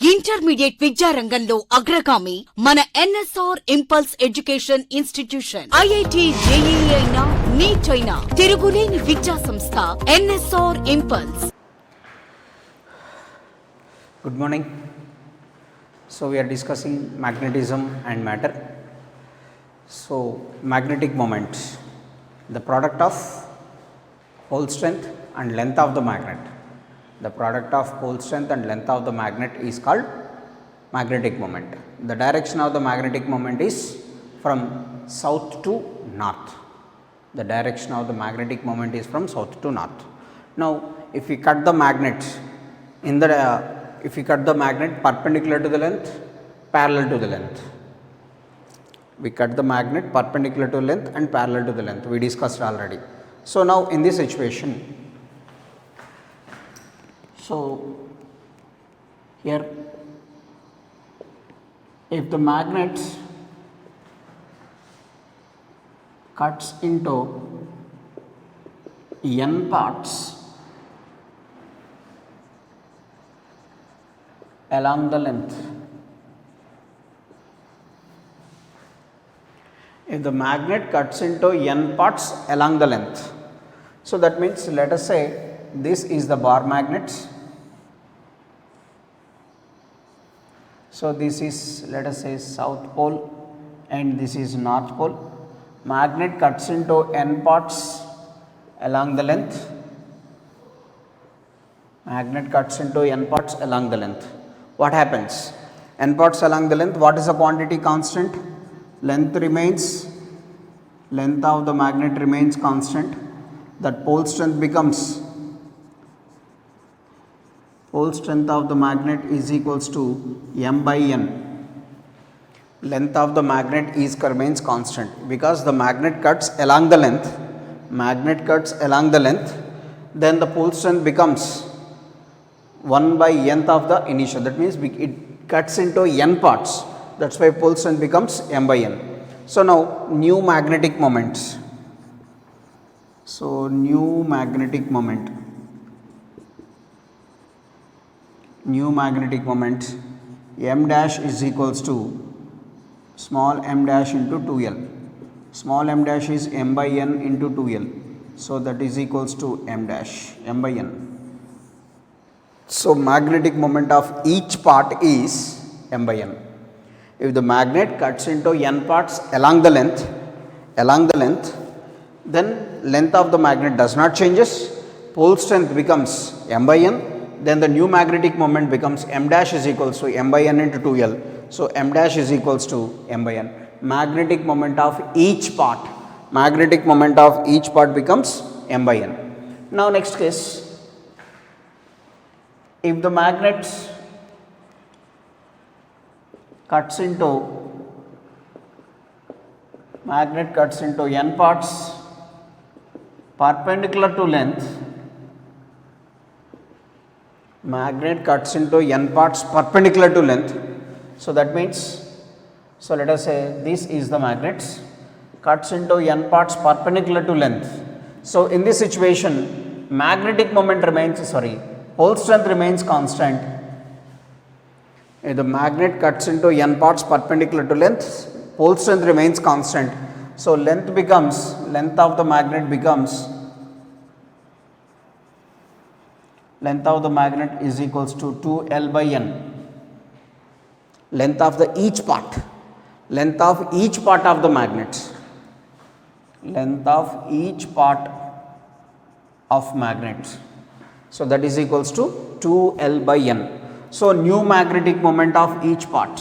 Intermediate విద్యారంగంలో అగ్రగామి మన NSR impulse education institution. IIT JEE అయినా నీట్ అయినా తిరుగులేని విద్యా సంస్థ NSR impulse. Good morning. So we are discussing magnetism and matter. So magnetic moment, the product of pole strength and length of the magnet. The product of pole strength and length of the magnet is called magnetic moment. The direction of the magnetic moment is from south to north. The direction of the magnetic moment is from south to north. Now if we cut the magnet in the if we cut the magnet perpendicular to the length, parallel to the length, we cut the magnet perpendicular to length and parallel to the length, we discussed already. So now in this situation, so here if the magnet cuts into n parts along the length, if the magnet cuts into n parts along the length, so that means let us say this is the bar magnet. So this is, let us say, south pole and this is north pole. Magnet cuts into n parts along the length. Magnet cuts into n parts along the length. What happens? N parts along the length, what is the quantity constant? Length remains, length of the magnet remains constant. That pole strength becomes, pole strength of the magnet is equals to m by n. Length of the magnet remains constant because the magnet cuts along the length. Magnet cuts along the length, then the pole strength becomes 1 by nth of the initial. That means it cuts into n parts. That's why pole strength becomes m by n. So now new magnetic moments. So new magnetic moment. New magnetic moment m dash is equals to small m dash into 2l. Small m dash is m by n into 2l. So that is equals to m dash, m by n. So magnetic moment of each part is m by n. If the magnet cuts into n parts along the length, then length of the magnet does not changes. Pole strength becomes m by n. Then the new magnetic moment becomes m dash is equals to m by n into 2l. So m dash is equals to m by n. Magnetic moment of each part, magnetic moment of each part becomes m by n. Now next case, if the magnet cuts into n parts perpendicular to length, magnet cuts into n parts perpendicular to length. So that means, so let us say this is the magnet cuts into n parts perpendicular to length. So in this situation, magnetic moment remains, pole strength remains constant. If the magnet cuts into n parts perpendicular to length, pole strength remains constant. So length of the magnet is equals to 2l by n. Length of each part of the magnet. Length of each part of magnet. So that is equals to 2l by n. So new magnetic moment of each part.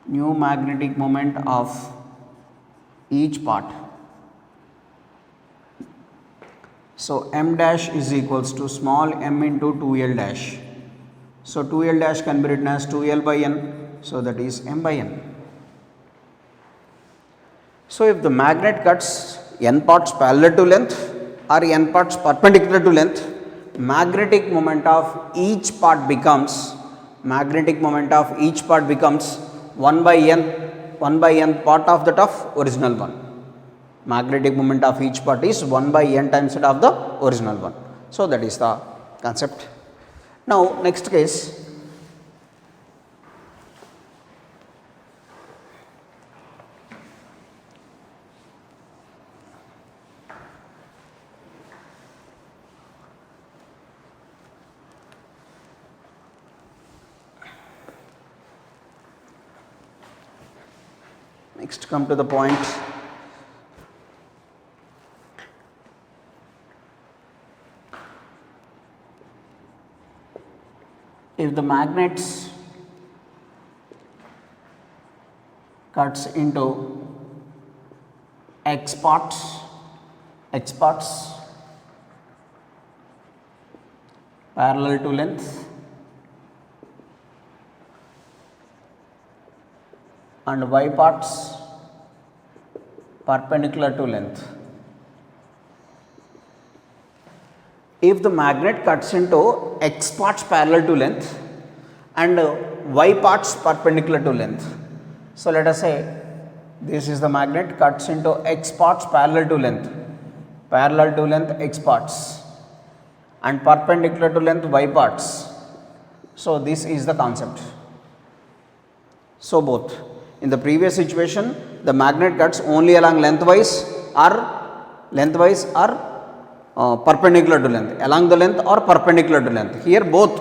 New magnetic moment of each part. So m dash is equals to small m into 2l dash. So 2l dash can be written as 2l by n. So that is m by n. So if the magnet cuts n parts parallel to length or n parts perpendicular to length, magnetic moment of each part becomes 1 by n part of that of original one. magnetic moment of each part is 1 by n times that of the original one. So, that is the concept. Now, next case. Next, come to the point. If the magnet cuts into X parts parallel to length and Y parts perpendicular to length. If the magnet cuts into X parts parallel to length and Y parts perpendicular to length. So, let us say this is the magnet cuts into X parts parallel to length X parts and perpendicular to length Y parts. So, this is the concept. So, both in the previous situation the magnet cuts only along lengthwise or perpendicular to length, along the length or perpendicular to length. Here both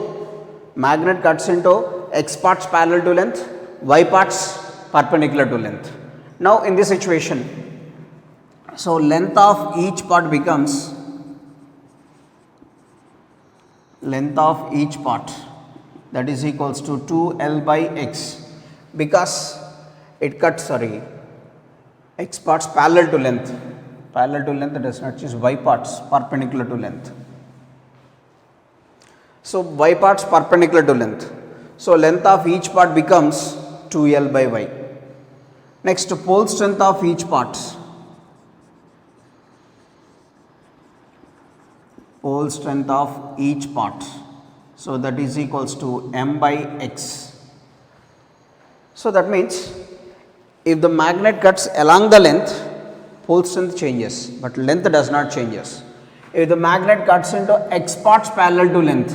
magnet cuts into X parts parallel to length, Y parts perpendicular to length. Now, in this situation, so length of each part becomes that is equals to 2L by X, because it cuts X parts parallel to length does not choose Y parts perpendicular to length. So, Y parts perpendicular to length. So, length of each part becomes 2L by Y. Next, pole strength of each part. So, that is equals to M by X. So, that means if the magnet cuts along the length, pole strength changes, but length does not changes. If the magnet cuts into X parts parallel to length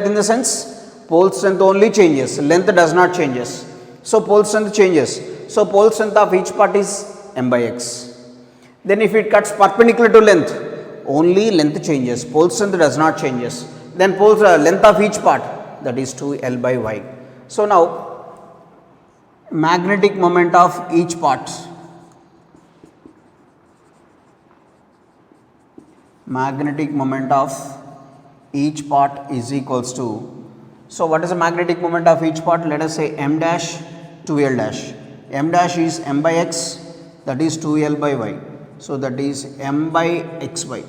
in the sense pole strength only changes, length does not changes. So, pole strength changes. So, pole strength of each part is M by X. Then if it cuts perpendicular to length, only length changes, pole strength does not changes. Then length of each part, that is 2L by Y. So, now magnetic moment of each part is equals to, so what is the magnetic moment of each part? Let us say M dash 2L dash. M dash is M by X, that is 2L by Y. So, that is M by XY.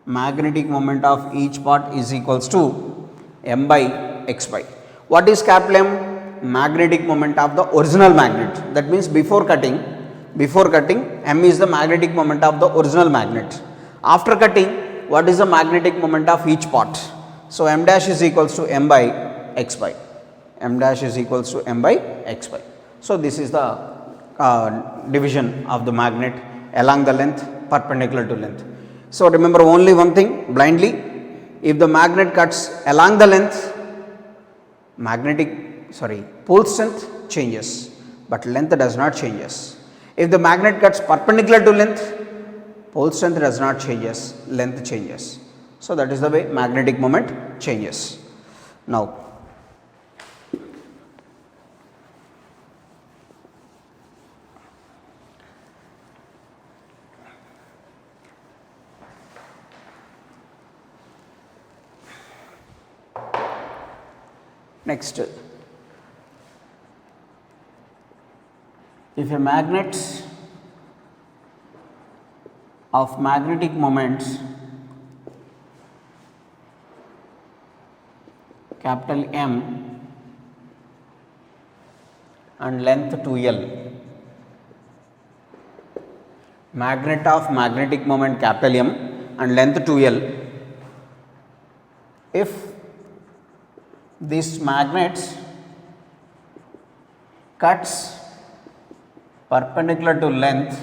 Magnetic moment of each part is equals to M by XY. What is capital M? Magnetic moment of the original magnet. That means before cutting M is the magnetic moment of the original magnet. After cutting, what is the magnetic moment of each part? So, M dash is equals to M by XY. So, this is the division of the magnet along the length perpendicular to length. So, remember only one thing blindly, if the magnet cuts along the length, pole strength changes, but length does not changes. If the magnet cuts perpendicular to length, pole strength does not changes, length changes. So, that is the way magnetic moment changes. Now, next, if a magnet of magnetic moment capital M and length 2L, magnet of magnetic moment capital M and length 2L, if this magnet cuts perpendicular to length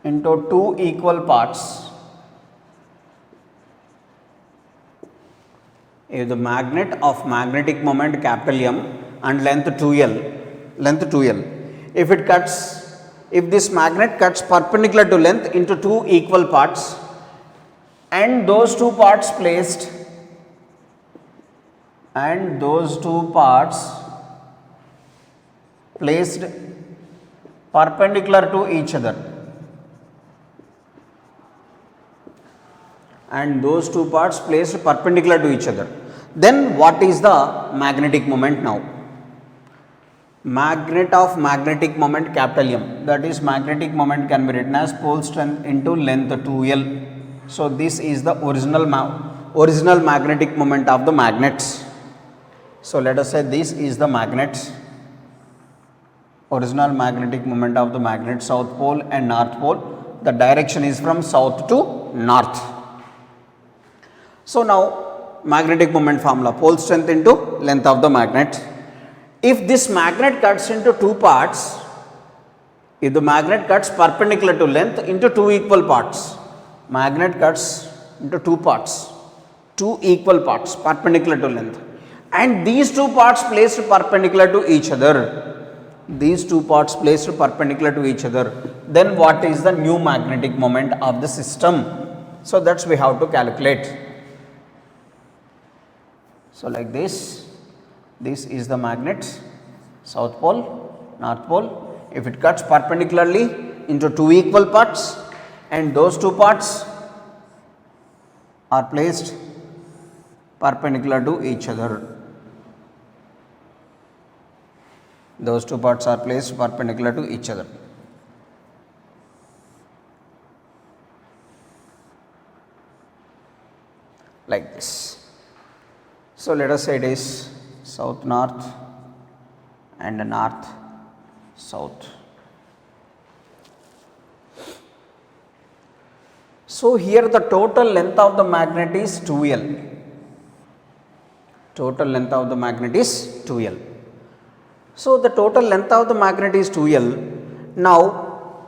into two equal parts, if the magnet of magnetic moment capital M and length 2L, if this magnet cuts perpendicular to length into two equal parts and those two parts placed perpendicular to each other, then what is the magnetic moment now? Magnet of magnetic moment capital M, that is magnetic moment can be written as pole strength into length 2L. So this is the original magnetic moment of the magnets. So let us say this is the original magnetic moment of the magnet, south pole and north pole. The direction is from south to north. So now magnetic moment formula, pole strength into length of the magnet. If this magnet cuts into two parts, if the magnet cuts perpendicular to length into two equal parts, magnet cuts into two equal parts perpendicular to length, and these two parts placed perpendicular to each other, then what is the new magnetic moment of the system? So that's we have to calculate. So like this is the magnet, south pole, north pole. If it cuts perpendicularly into two equal parts and those two parts are placed perpendicular to each other, like this. So let us say it is south north and north south. So here the total length of the magnet is 2L. So the total length of the magnet is 2L. Now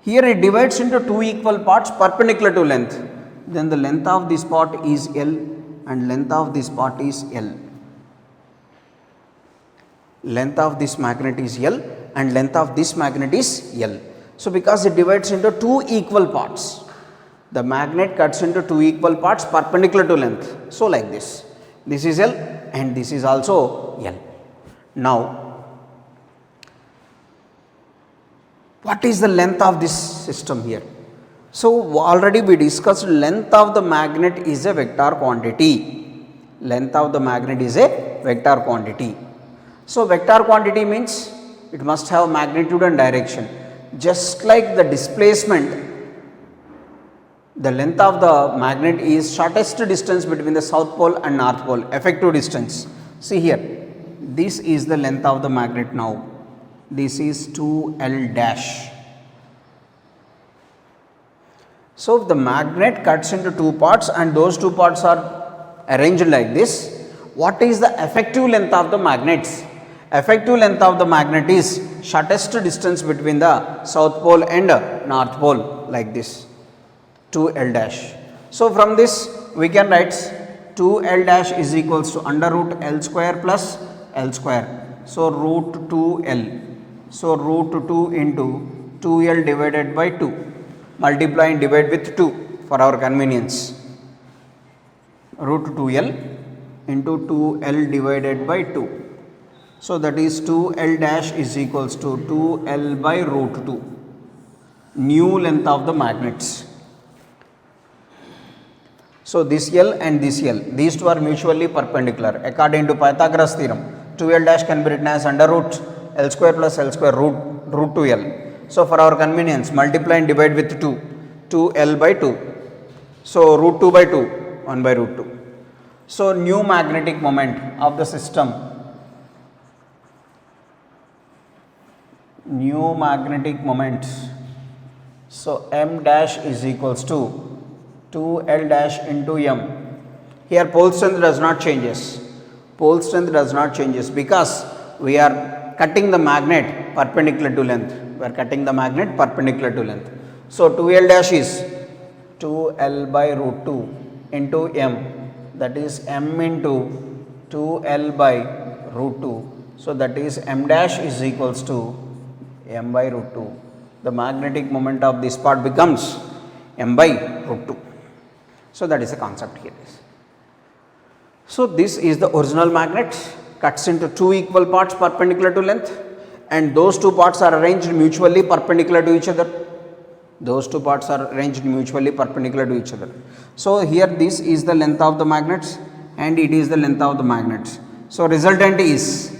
here it divides into two equal parts perpendicular to length. Then the length of this part is L and length of this part is L. Length of this magnet is L and length of this magnet is L. So because it divides into two equal parts, the magnet cuts into two equal parts perpendicular to length. So like this is L and this is also L. Now what is the length of this system here? So already we discussed length of the magnet is a vector quantity. So vector quantity means it must have magnitude and direction. Just like the displacement, the length of the magnet is shortest distance between the south pole and north pole, effective distance. See here, this is the length of the magnet now. This is 2L dash. So if the magnet cuts into two parts and those two parts are arranged like this, what is the effective length of the magnets? Effective length of the magnet is shortest distance between the south pole and north pole, like this, 2L dash. So from this we can write 2L dash is equals to under root L square plus L square. So root 2L. So root 2 into 2L divided by 2. Multiply and divide with 2 for our convenience. Root 2L into 2L divided by 2. So that is 2L dash is equals to 2L by root 2. New length of the magnets. So this L and this L, these two are mutually perpendicular. According to Pythagoras theorem, 2L dash can be written as under root L square plus L square root 2L. So for our convenience, multiply and divide with 2, 2L by 2. So root 2 by 2, 1 by root 2. So new magnetic moment of the system, So M dash is equals to 2L dash into M. Here pole strength does not changes because we are cutting the magnet perpendicular to length. So 2L dash is 2L by root 2 into M, that is M into 2L by root 2. So that is M dash is equals to M by root 2. The magnetic moment of this part becomes M by root 2. So that is the concept here. So this is the original magnet, cuts into two equal parts perpendicular to length, and those two parts are arranged mutually perpendicular to each other. Those two parts are arranged mutually perpendicular to each other. So here this is the length of the magnets and it is the length of the magnets. So resultant is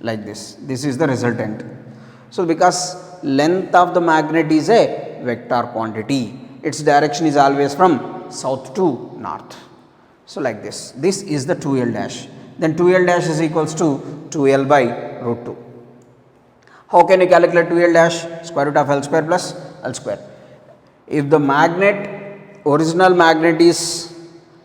like this. This is the resultant. So because length of the magnet is a vector quantity, its direction is always from south to north. So like this. This is the 2L dash. Then 2L dash is equals to 2L by root 2. How can you calculate 2L dash? Square root of L square plus L square. If the magnet, original magnet is,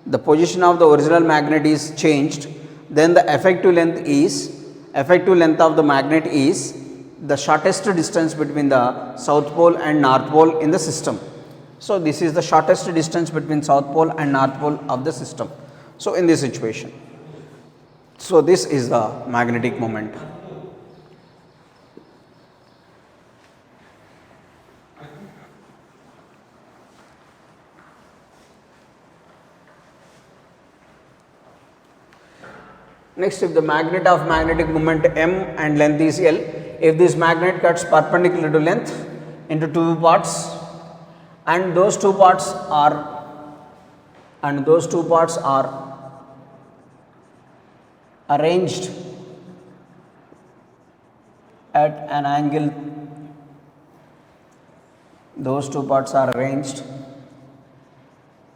the position of the original magnet is changed, then the effective length of the magnet is the shortest distance between the south pole and north pole in the system. So this is the shortest distance between south pole and north pole of the system. So in this situation, so this is the magnetic moment. Next, if the magnet of magnetic moment M and length is L, if this magnet cuts perpendicular to length into two parts, and those two parts are arranged at an angle, those two parts are arranged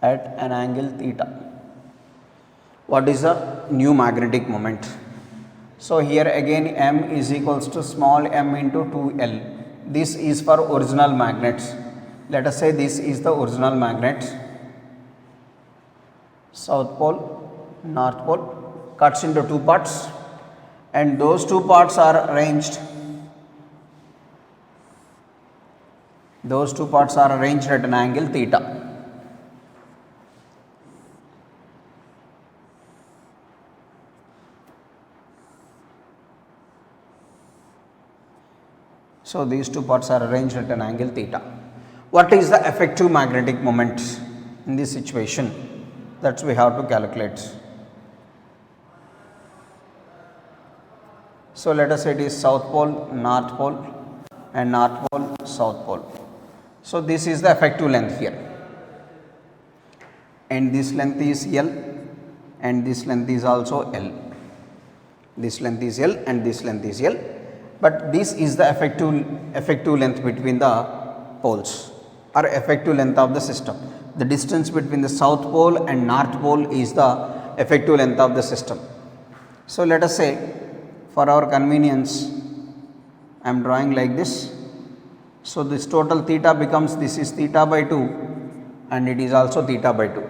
at an angle theta. What is the new magnetic moment? So here again M is equals to small m into 2L. This is for original magnets. Let us say this is the original magnet, south pole, north pole, cuts into two parts, and those two parts are arranged at an angle theta. So these two parts are arranged at an angle theta. What is the effective magnetic moment in this situation? That we have to calculate. So let us say it is south pole, north pole, and north pole, south pole. So this is the effective length here, and this length is L, and this length is also L. This length is L and this length is L. But this is the effective length between the poles, or effective length of the system. The distance between the south pole and north pole is the effective length of the system. So let us say, for our convenience, I am drawing like this. So this total theta becomes, this is theta by 2 and it is also theta by 2.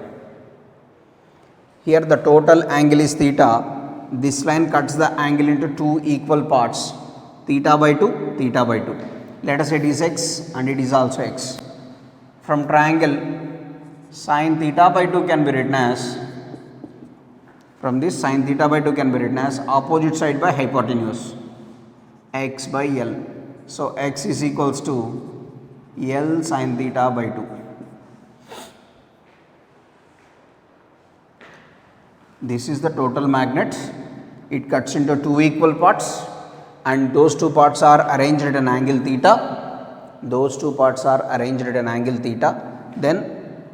Here the total angle is theta. This line cuts the angle into two equal parts, theta by 2, theta by 2. Let us say it is x and it is also x. From triangle, sin theta by 2 can be written as, from this sin theta by 2 can be written as opposite side by hypotenuse, x by L. So x is equals to L sin theta by 2. This is the total magnet. It cuts into two equal parts, and those two parts are arranged at an angle theta. Those two parts are arranged at an angle theta. Then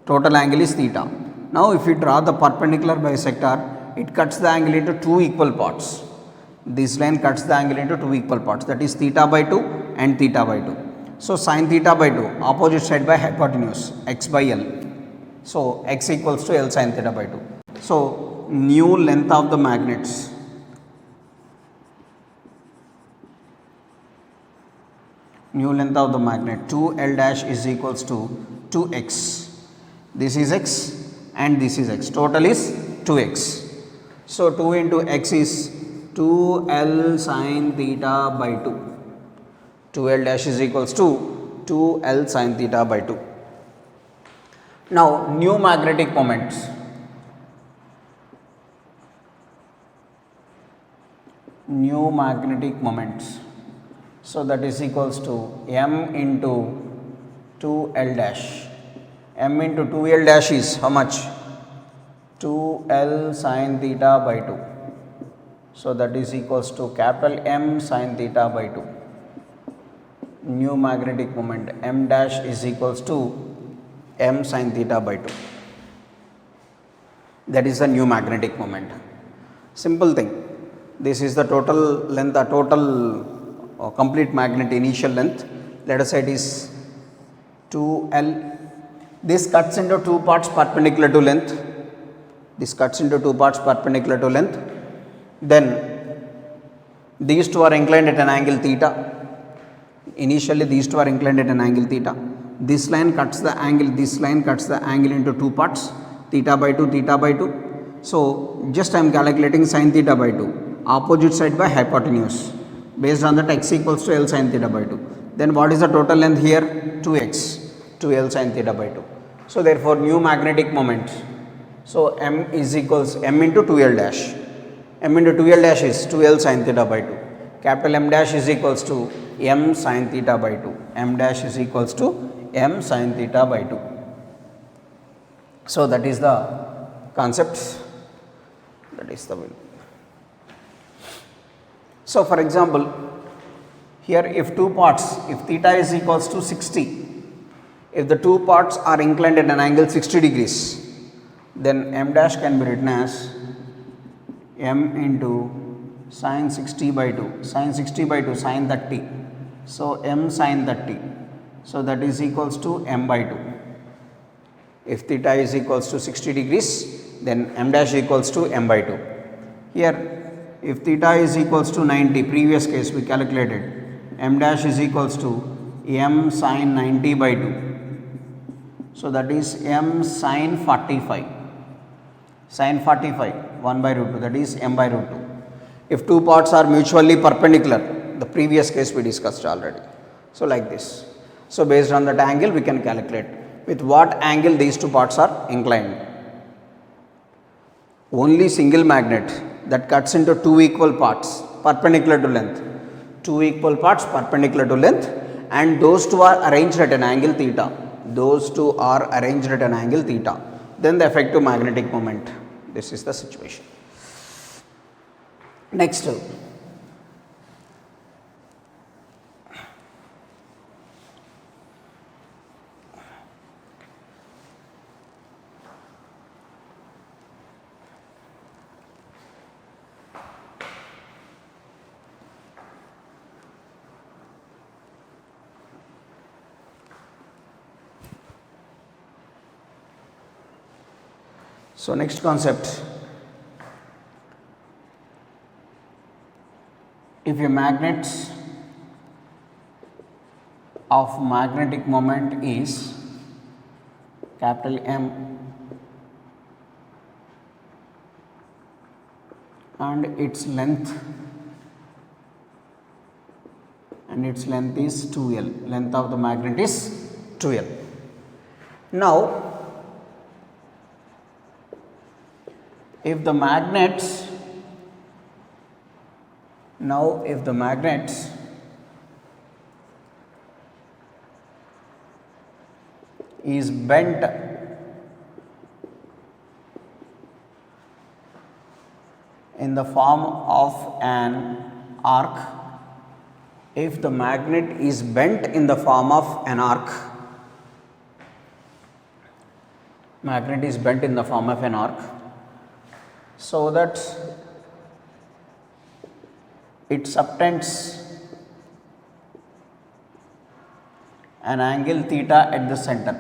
total angle is theta. Now if we draw the perpendicular bisector, it cuts the angle into two equal parts. This line cuts the angle into two equal parts, that is theta by 2 and theta by 2. So sin theta by 2, opposite side by hypotenuse, x by L. So x equals to L sin theta by 2. So new length of the magnets. New length of the magnet 2L dash is equals to 2x. This is x and this is x. Total is 2x. So 2 into x is 2L sin theta by 2. 2L dash is equals to 2L sin theta by 2. Now, new magnetic moments. New magnetic moments. So, that is equals to m into 2L dash. M into 2L dash is how much? 2L sin theta by 2. So, that is equals to capital M sin theta by 2. New magnetic moment M dash is equals to M sin theta by 2. That is the new magnetic moment. Simple thing. This is the total length, the total complete magnet initial length. Let us say it is 2L. This cuts into two parts perpendicular to length. This cuts into two parts perpendicular to length. Then these two are inclined at an angle theta. Initially these two are inclined at an angle theta. This line cuts the angle, this line cuts the angle into two parts, theta by 2, theta by 2. So, just I am calculating sin theta by 2, opposite side by hypotenuse. Based on that x equals to L sin theta by 2. Then what is the total length here? 2x, 2L sin theta by 2. So, therefore, new magnetic moment. So, M is equals M into 2L dash. M into 2L dash is 2L sin theta by 2. Capital M dash is equals to M sin theta by 2. M dash is equals to M sin theta by 2. So, that is the concept. That is the will. So, for example, here if two parts, if theta is equals to 60, if the two parts are inclined at an angle 60 degrees, then M dash can be written as M into sin 60 by 2, sin 60 by 2, sin 30. So, M sin 30. So, that is equals to M by 2. If theta is equals to 60 degrees, then M dash equals to M by 2. Here, if theta is equals to 90, previous case we calculated, M dash is equals to M sin 90 by 2. So, that is M sin 45. Sin 45, 1 by root 2, that is M by root 2. If two parts are mutually perpendicular, the previous case we discussed already. So, like this. So, based on that angle we can calculate with what angle these two parts are inclined. Only single magnet that cuts into two equal parts perpendicular to length. Two equal parts perpendicular to length, and those two are arranged at an angle theta. Those two are arranged at an angle theta. Then the effective magnetic moment. This is the situation. Next. So, next concept, if a magnet of magnetic moment is capital M and its length is 2L, length of the magnet is 2L. Now, if the magnet is bent in the form of an arc, if the magnet is bent in the form of an arc, magnet is bent in the form of an arc, so that it subtends an angle theta at the center.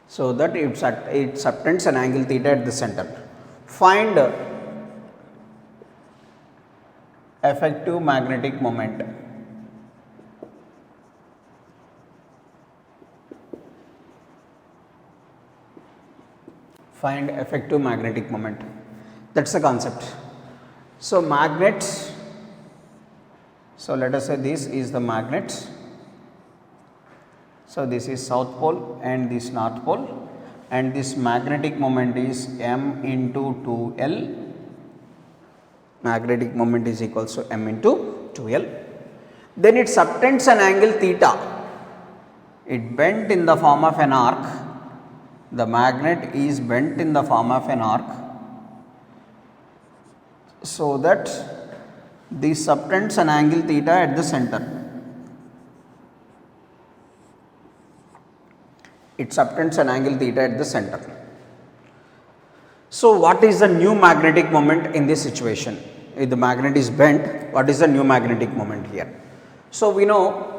So that it subtends an angle theta at the center. Find effective magnetic moment. Find effective magnetic moment. That is the concept. So, magnets So let us say this is the magnet. So this is south pole and this north pole, and this magnetic moment is m into 2l. Magnetic moment is equals to m into 2l. Then it subtends an angle theta. It bent in the form of an arc. The magnet is bent in the form of an arc, so that this subtends an angle theta at the center. It subtends an angle theta at the center. So what is the new magnetic moment in this situation? If the magnet is bent, what is the new magnetic moment here? So we know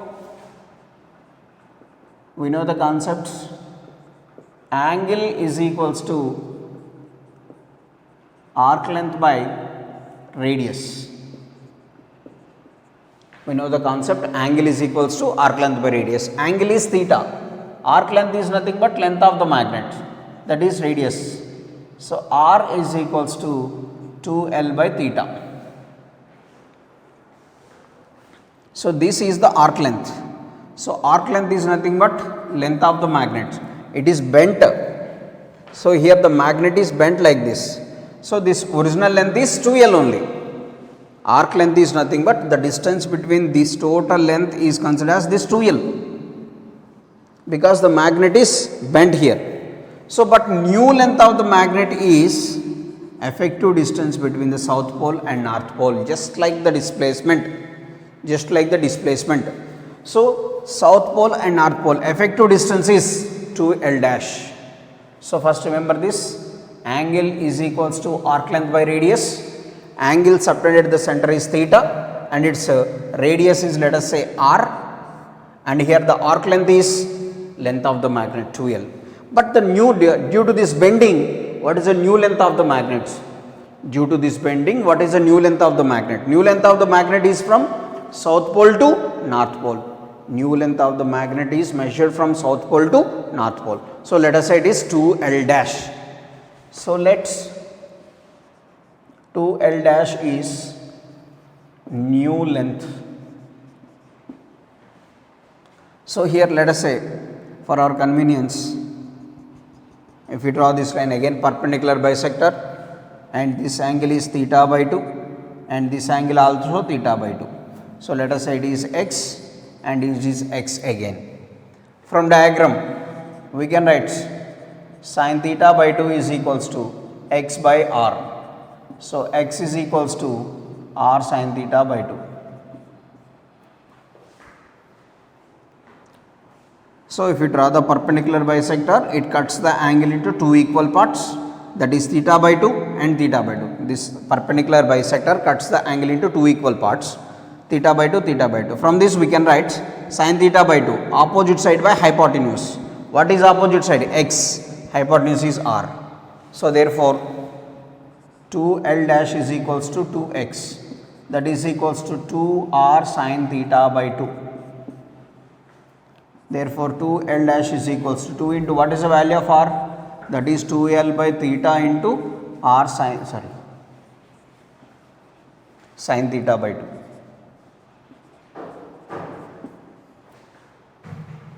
the concept, angle is equals to arc length by radius. We know the concept, angle is equals to arc length by radius. Angle is theta. Arc length is nothing but length of the magnet, that is radius. So r is equals to 2l by theta. So this is the arc length. So arc length is nothing but length of the magnet. It is bent. So here the magnet is bent like this. So this original length is 2l only. Arc length is nothing but the distance between this total length is considered as this 2l, because the magnet is bent here. So but new length of the magnet is effective distance between the south pole and north pole, just like the displacement. So south pole and north pole effective distance is 2l dash. So first remember this, angle is equals to arc length by radius. Angle subtended at the center is theta, and its radius is, let us say, r, and here the arc length is length of the magnet 2l. But the due to this bending, what is the new length of the magnet? Due to this bending, what is the new length of the magnet? New length of the magnet is from south pole to north pole. New length of the magnet is measured from south pole to north pole. So let us say it is 2l dash. So let's 2l dash is new length. So here let us say, for our convenience, if we draw this line again, perpendicular bisector, and this angle is theta by 2, and this angle also theta by 2. So let us say it is x and it is x again. From diagram we can write sin theta by 2 is equals to x by r. So x is equals to r sin theta by 2. So if we draw the perpendicular bisector, it cuts the angle into two equal parts, that is theta by 2 and theta by 2. This perpendicular bisector cuts the angle into two equal parts, theta by 2, theta by 2. From this we can write sin theta by 2, opposite side by hypotenuse. What is opposite side? X, hypotenuse is r. So therefore 2l dash is equals to 2x, that is equals to 2r sin theta by 2. Therefore 2l dash is equals to 2 into what is the value of r? That is 2l by theta into r sin theta by 2.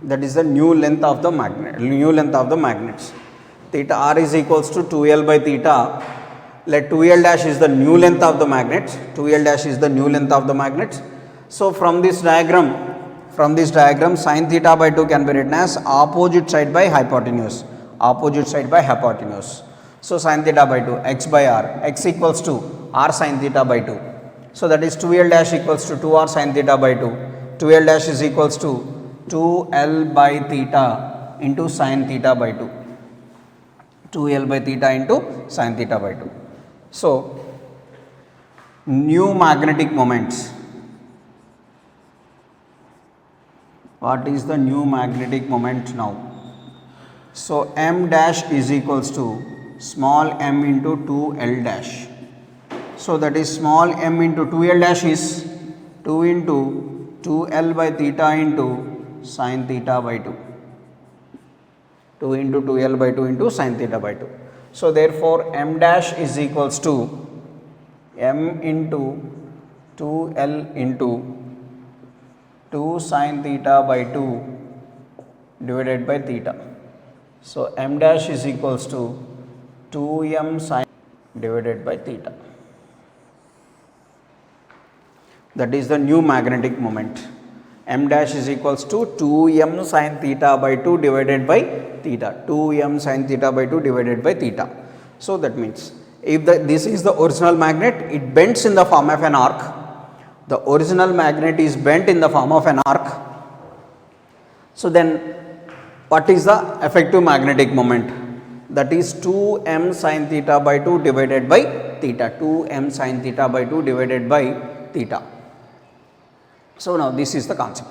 That is the new length of the magnets. Theta r is equals to 2l by theta. Let 2l dash is the new length of the magnet. 2l dash is the new length of the magnet. So from this diagram, sin theta by 2 can be written as opposite side by hypotenuse. So sin theta by 2, x by r, x equals to r sin theta by 2. So that is 2l dash equals to 2r sin theta by 2. 2l dash is equals to 2l by theta into sin theta by 2. 2l by theta into sin theta by 2. So new magnetic moments. What is the new magnetic moment now? So m dash is equals to small m into 2l dash. So that is small m into 2l dash is 2 into 2l by theta into sin theta by 2. 2 into 2l by 2 into sin theta by 2. So therefore m dash is equals to m into 2l into 2 sin theta by 2 divided by theta. So m dash is equals to 2m sin divided by theta. That is the new magnetic moment. M dash is equals to 2m sin theta by 2 divided by theta. 2m sin theta by 2 divided by theta. So that means if this is the original magnet, it bends in the form of an arc. The original magnet is bent in the form of an arc. So then what is the effective magnetic moment? That is 2m sin theta by 2 divided by theta. 2m sin theta by 2 divided by theta. So now this is the concept.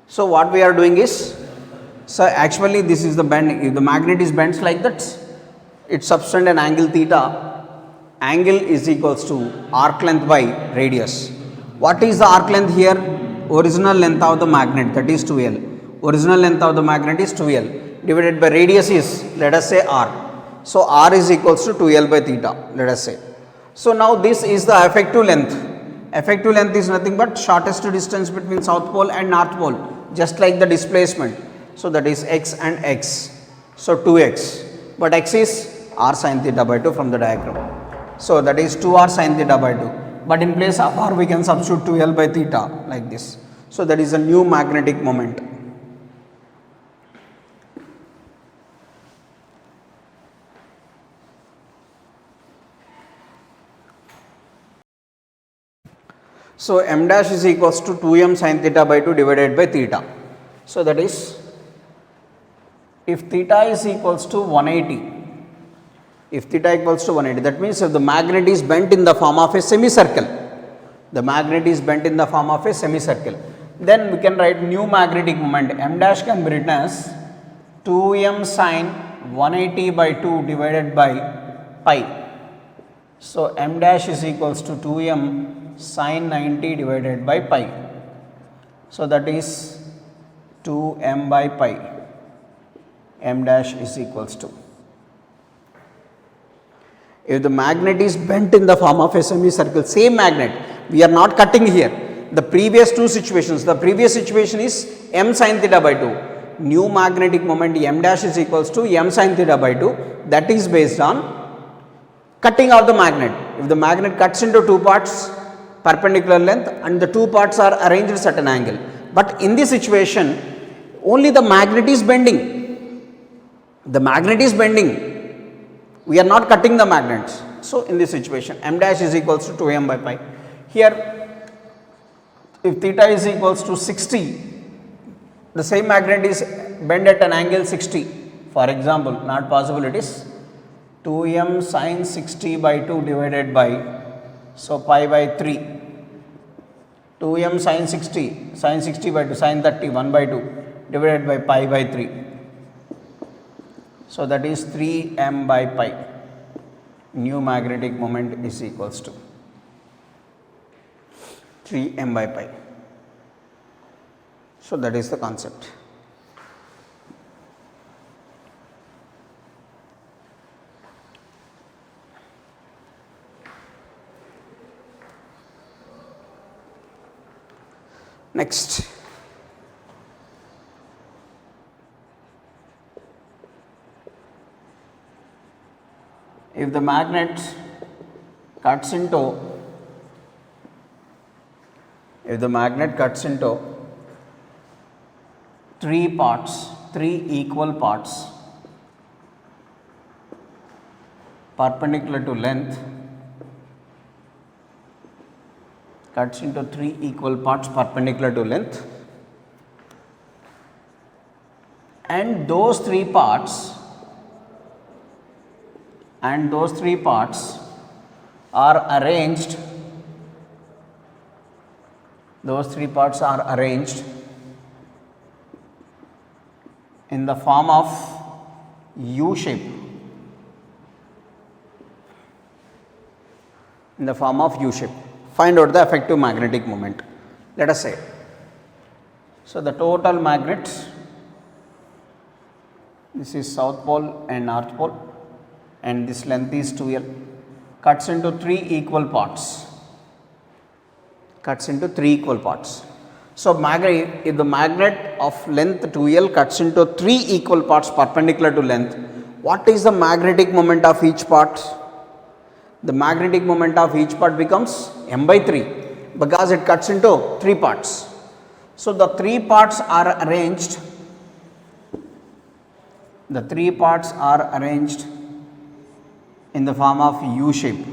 So what we are doing is, so actually this is the bend. If the magnet is bent like that, it subtends an angle theta. Angle is equals to arc length by radius. What is the arc length here? Original length of the magnet, that is 2l. Original length of the magnet is 2l divided by radius is, let us say, r. So r is equals to 2l by theta, let us say. So now this is the effective length. Effective length is nothing but shortest distance between south pole and north pole, just like the displacement. So that is x and x. So 2x, but x is r sin theta by 2 from the diagram. So that is 2r sin theta by 2. But in place of r, we can substitute 2l by theta like this. So that is a new magnetic moment. So m dash is equals to 2m sin theta by 2 divided by theta. So that is, if theta is equals to 180, if theta equals to 180, that means if the magnet is bent in the form of a semicircle, the magnet is bent in the form of a semicircle, then we can write new magnetic moment. M dash can be written as 2m sin 180 by 2 divided by pi. So m dash is equals to 2m sin 90 divided by pi. So that is 2m by pi. M dash is equals to. If the magnet is bent in the form of a semicircle, same magnet, we are not cutting here. The previous two situations, the previous situation is m sin theta by 2. New magnetic moment m dash is equals to m sin theta by 2. That is based on cutting of the magnet. If the magnet cuts into two parts, perpendicular length, and the two parts are arranged at certain angle. But in this situation, only the magnet is bending. The magnet is bending. We are not cutting the magnets. So in this situation, m dash is equals to 2m by pi. Here, if theta is equals to 60, the same magnet is bent at an angle 60. For example, not possible, it is 2m sin 60 by 2 divided by, so pi by 3. 2m sin 60 by 2, sin 30, 1 by 2 divided by pi by 3. So that is 3m by pi. New magnetic moment is equals to 3m by pi. So that is the concept. Next, if the magnet cuts into three equal parts perpendicular to length, cuts into three equal parts perpendicular to length, and those three parts are arranged, in the form of U shape, Find out the effective magnetic moment. Let us say, so the total magnet, this is south pole and north pole, and this length is 2l, cuts into three equal parts. cuts into 3 equal parts. So, if the magnet of length 2L cuts into 3 equal parts perpendicular to length, what is the magnetic moment of each part? The magnetic moment of each part becomes m by 3 because it cuts into 3 parts. So, the 3 parts are arranged, in the form of U shape.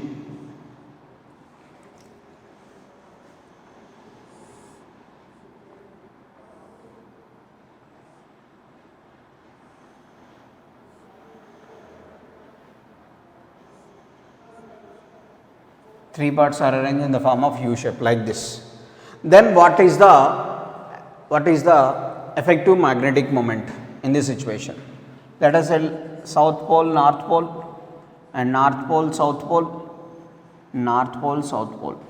Three parts are arranged in the form of U shape like this. Then what is the effective magnetic moment in this situation? Let us say south pole, north pole, and north pole, south pole, north pole, south pole.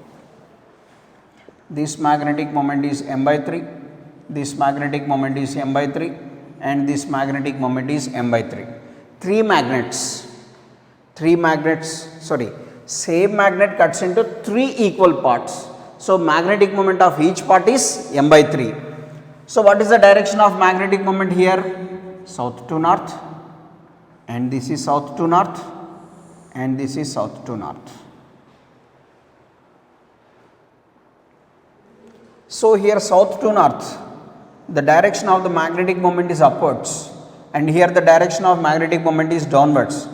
This magnetic moment is m by 3, this magnetic moment is m by 3, and this magnetic moment is m by 3. Same magnet cuts into 3 equal parts. So, magnetic moment of each part is m by 3. So, what is the direction of magnetic moment here? South to north, and this is south to north, and this is south to north. So, here south to north, the direction of the magnetic moment is upwards, and here the direction of magnetic moment is downwards.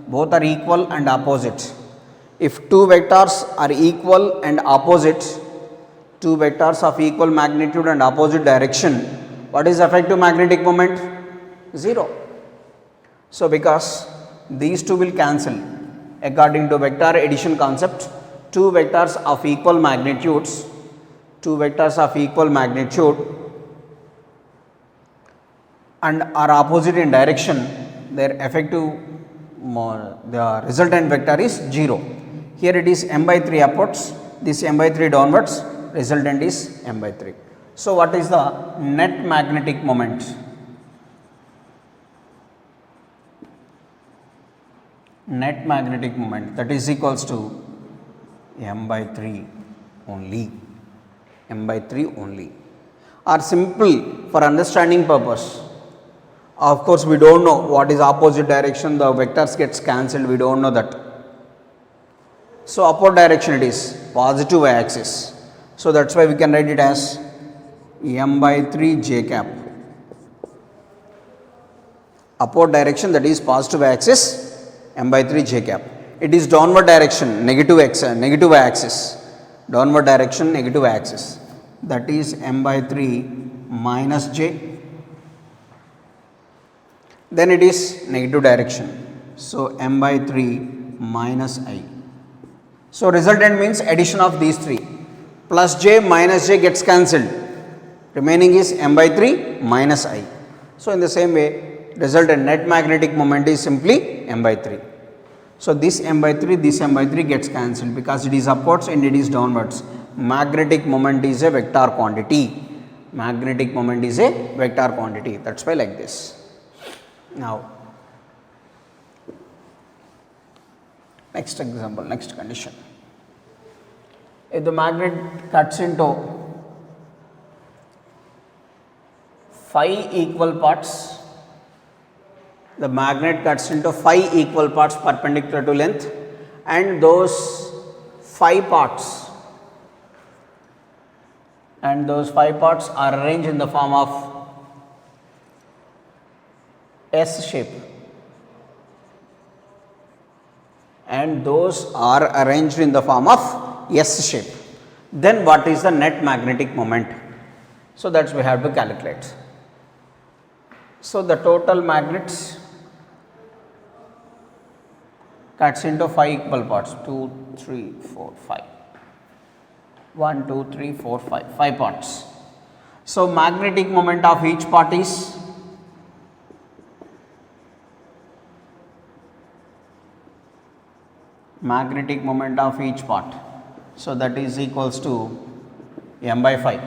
Both are equal and opposite. If two vectors are equal and opposite, two vectors of equal magnitude and opposite direction, what is effective magnetic moment? 0. So, because these two will cancel according to vector addition concept, two vectors of equal magnitude and are opposite in direction, their effective the resultant vector is 0. Here it is m by 3 upwards, this m by 3 downwards, resultant is m by 3. So, what is the net magnetic moment? Net magnetic moment, that is equals to m by 3 only, or simple for understanding purpose. Of course, we do not know what is opposite direction, the vectors gets cancelled, we do not know that. So, upward direction it is positive y axis. So, that is why we can write it as m by 3 j cap. Upward direction, that is positive y axis, m by 3 j cap. It is downward direction, negative y axis, downward direction, negative y axis, that is m by 3 minus j. Then it is negative direction. So, m by 3 minus I. So, resultant means addition of these three, plus j minus j gets cancelled, remaining is m by 3 minus I. So, in the same way, resultant net magnetic moment is simply m by 3. So, this m by 3 gets cancelled because it is upwards and it is downwards. Magnetic moment is a vector quantity. That is why like this. Now, next example, next condition. If the magnet cuts into 5 equal parts, the magnet cuts into 5 equal parts perpendicular to length, and those 5 parts are arranged in the form of S shape, and those are arranged in the form of S shape. Then what is the net magnetic moment? So, that is we have to calculate. So, the total magnets cuts into 5 equal parts, 2, 3, 4, 5. 1, 2, 3, 4, 5 parts. So, magnetic moment of each part is magnetic moment of each part. So, that is equals to m by 5.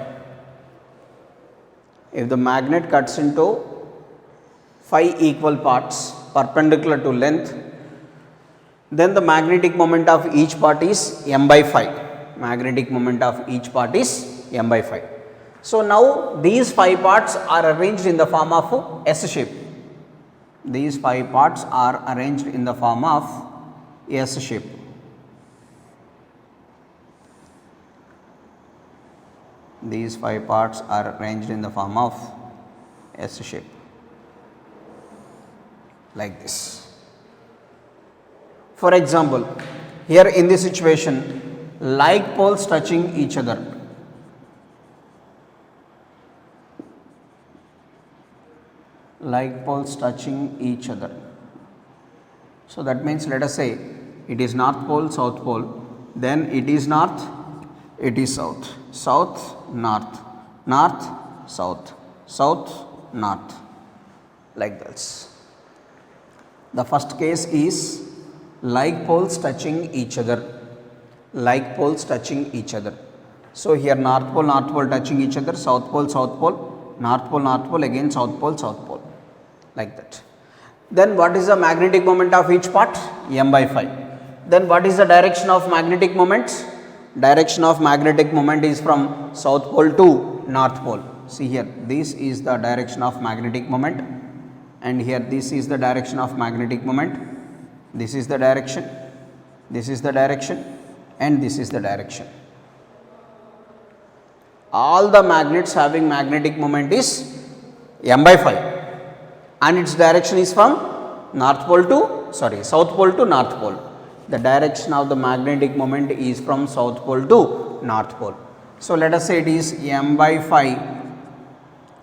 If the magnet cuts into 5 equal parts perpendicular to length, then the magnetic moment of each part is m by 5. magnetic moment of each part is m by 5. So, now these 5 parts are arranged in the form of S shape. These 5 parts are arranged in the form of S shape. These 5 parts are arranged in the form of S shape, like this. For example, here in this situation, like poles touching each other. Like poles touching each other. So, that means let us say it is north pole, south pole, then it is north, it is south, south, north, north, south, south, north, like this. The first case is like poles touching each other, like poles touching each other. So, here north pole touching each other, south pole, north pole, again south pole, like that. Then what is the magnetic moment of each part? M by 5. Then what is the direction of magnetic moment? Direction of magnetic moment is from south pole to north pole. See here, this is the direction of magnetic moment, and here this is the direction of magnetic moment. This is the direction, this is the direction, and this is the direction. All the magnets having magnetic moment is m by 5, and its direction is from south pole to north pole. The direction of the magnetic moment is from south pole to north pole. So, let us say it is m by 5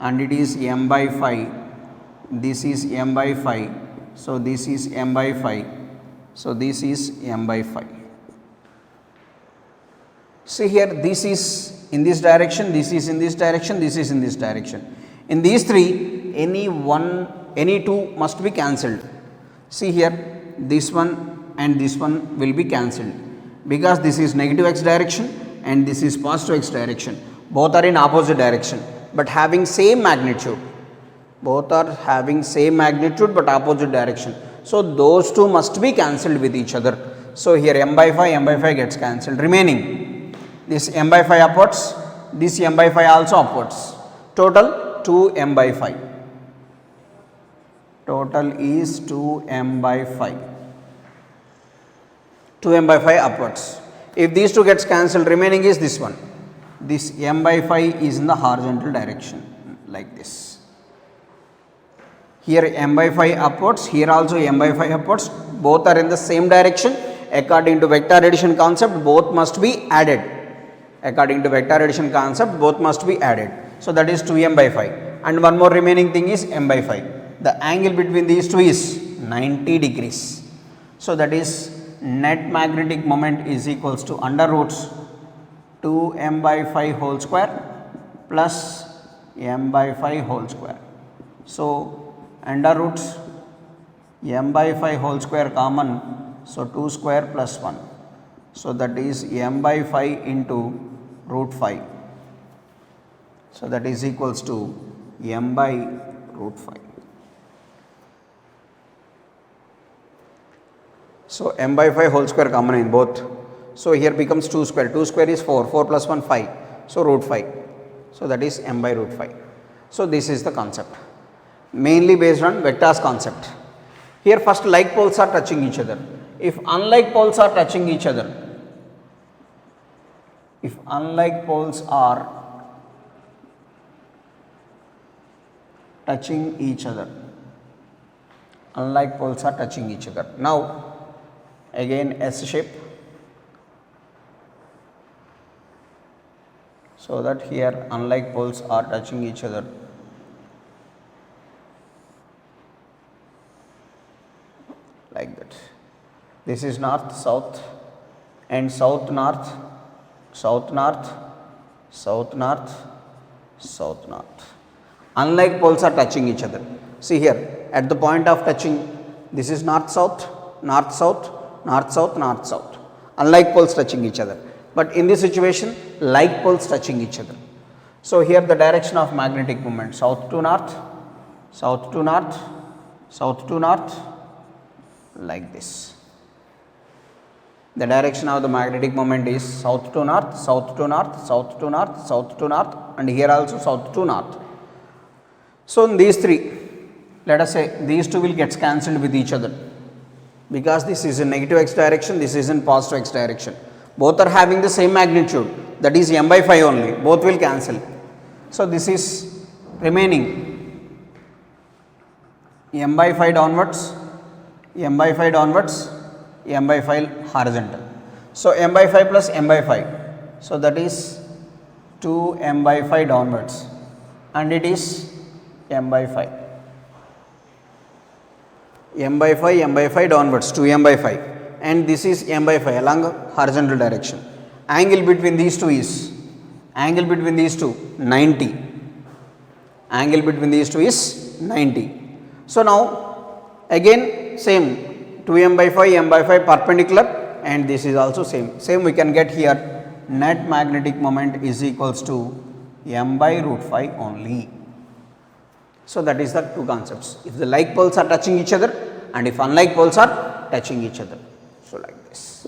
and it is m by 5, this is m by 5, so this is m by 5, so this is m by 5. See here, this is in this direction, this is in this direction, this is in this direction. In these three, any two must be cancelled. See here, this one and this one will be cancelled, because this is negative x direction and this is positive x direction. Both are in opposite direction, but having same magnitude. Both are having same magnitude but opposite direction. So, those two must be cancelled with each other. So, here m by 5 gets cancelled, remaining this m by 5 upwards, this m by 5 also upwards. Total 2 m by 5. Total is 2 m by 5. 2 m by 5 upwards. If these two gets cancelled, remaining is this one. This m by 5 is in the horizontal direction, like this. Here m by 5 upwards, here also m by 5 upwards. Both are in the same direction. According to vector addition concept, both must be added. According to vector addition concept, both must be added. So, that is 2 m by 5, and one more remaining thing is m by 5. The angle between these two is 90 degrees. So, that is net magnetic moment is equals to under roots 2 m by 5 whole square plus m by 5 whole square. So, under roots m by 5 whole square common, so 2 square plus 1. So, that is m by 5 into root 5. So, that is equals to m by root 5. So, m by 5 whole square common in both. So, here becomes 2 square, 2 square is 4, 4 plus 1 5. So, root 5. So, that is m by root 5. So, this is the concept, mainly based on vectors concept. Here first like poles are touching each other. If unlike poles are touching each other, if unlike poles are touching each other, unlike poles are touching each other. Now, again S shape, so that here unlike poles are touching each other. Like that. This is north, south, and south, north, south, north, south, north, south, north. Unlike poles are touching each other. See here, at the point of touching, this is north, south, north, south, north, south, north, south. Unlike poles touching each other. But in this situation, like poles touching each other. So, here the direction of magnetic moment, south to north, south to north, south to north, like this. The direction of the magnetic moment is south to north, south to north, south to north, south to north, and here also south to north. So in these three, let us say these two will get cancelled with each other, because this is in negative x direction, this is in positive x direction. Both are having the same magnitude, that is m by 5 only, both will cancel. So this is remaining m by 5 downwards, m by 5 downwards, m by 5 horizontal. So m by 5 plus m by 5, so that is 2 m by 5 downwards, and it is m by 5. M by 5 downwards, 2 m by 5, and this is m by 5 along horizontal direction. Angle between these two is 90. Angle between these two is 90. So now again same 2 m by 5 perpendicular, and this is also same we can get here. Net magnetic moment is equals to m by root 5 only. So that is the two concepts. If the like poles are touching each other, and if unlike poles are touching each other. So like this.